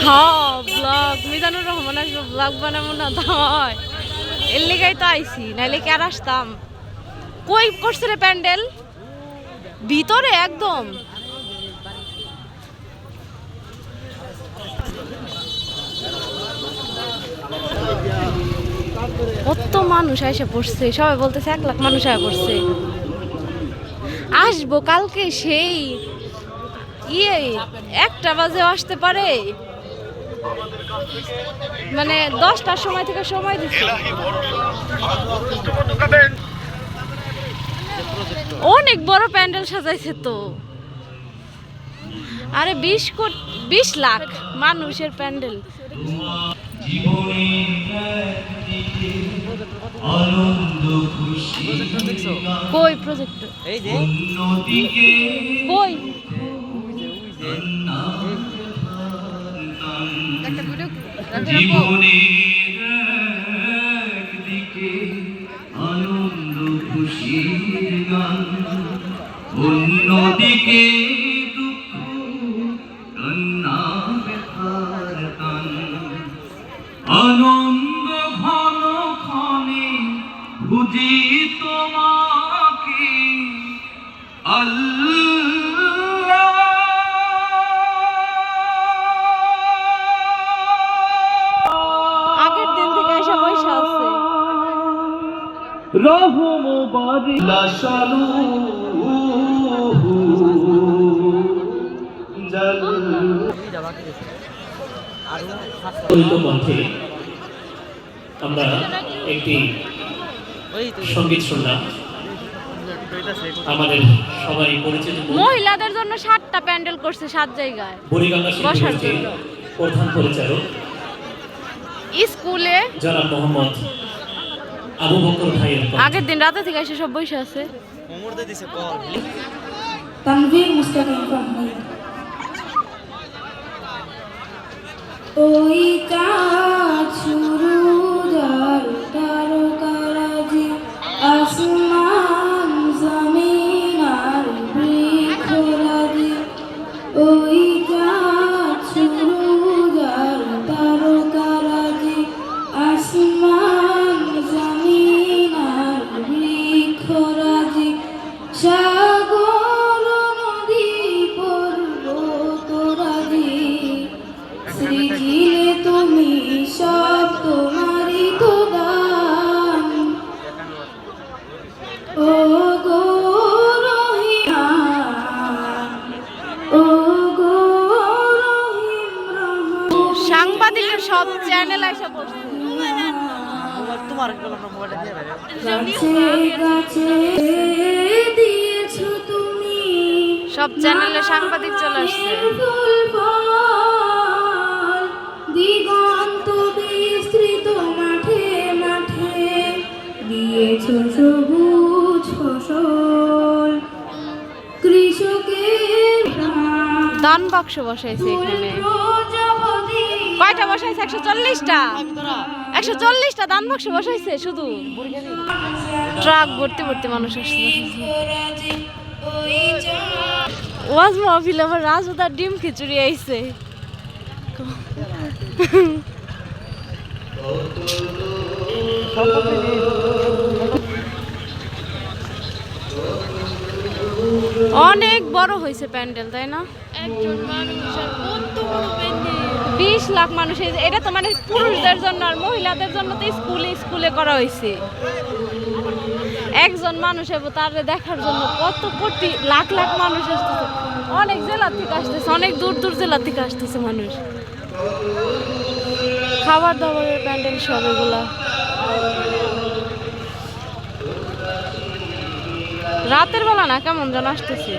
হ্যাঁ ব্লগ মিজানুর রহমান আসবে ব্লগ বানাবো না তো হয় এর লিগাই তো আইসি নাইলে কি আর আসতাম। কই করছে রে প্যান্ডেল ভিতরে একদম কত মানুষ এসে পড়ছে, সবাই বলতেছে 1 লাখ মানুষ এসে পড়ছে। আসবো কালকে সেই 1টা বাজে আসতে পারে, মানে 10টার সময় থেকে সময় দিচ্ছে। অনেক বড় প্যান্ডেল সাজাইছে তো, আরে 20 লাখ মানুষের প্যান্ডেল। কই প্রজেক্টর এই যে কই একটা ভিডিও জীবনের একদিকে আনন্দ খুশির গান, অন্যদিকে দুঃখ কান্না ব্যথার গান। আনন্দ ঘন ক্ষণে খুঁজি তোমাকে আল্লাহ। আগের দিন থেকে এসে বসে আছে রহম বাড়ি লাশালু জল মধ্যে আমরা একটি সঙ্গীত শুনলাম। আমাদের সবাই পরিচিত মহিলাদের জন্য 7টা প্যান্ডেল করছে 7 জায়গায় বসার জন্য। প্রধান পরিচালক স্কুলে জনাব মোহাম্মদ আবু বকর ভাইয়ের আগের দিন রাতে থেকে এসে সব বসে আছে। তানভীর মুস্তাকিম ফাহমি ওই চাঁদ সুরুজ আর তারকারাজি আসমান জমিন আর বৃক্ষরাজি ওই চাঁদ সুরুজ আর তারকারাজি আসমান জমিন আর বৃক্ষরাজি সাগর নদী পর্বতরাজি সৃজিলে তুমি সব তোমারই তো দান। ও গো রহিম, ও গো রহিম রহমান। সাংবাদিকের সব চ্যানেল এসে পড়ছে। তোমার গাছে দিয়েছো তুমি, সব চ্যানেলে সাংবাদিক চলে আসছে। দিগন্ত বিস্তৃত মাঠে মাঠে দিয়েছো সবুজ ফসল, কৃষকের দান বাক্স বসাইছে এখানে। কয়টা বসাইছে? 140টা 140টা দান বাক্স বসাইছে। শুধু ট্রাক ভর্তি ভর্তি মানুষ আসছে। ওয়াজ মাহফিল আবার রাজুদার ডিম খিচুড়ি আইছে। অনেক বড় হয়েছে প্যান্ডেল, তাই না? একজন মানুষের কত বড় প্যান্ডেল, 20 লাখ মানুষ। এটা তো মানে পুরুষদের জন্য, আর মহিলাদের জন্য তো স্কুলে স্কুলে করা হয়েছে। একজন মানুষ এবং তার দেখার জন্য কত কোটি লাখ লাখ মানুষ আসতেছে। অনেক জেলা থেকে আসতেছে, অনেক দূর দূর জেলা থেকে আসতেছে মানুষ। খাবার দাবারের প্যান্ডেল সব এগুলা। রাতের বেলা না কেমন যেন আসতেছে।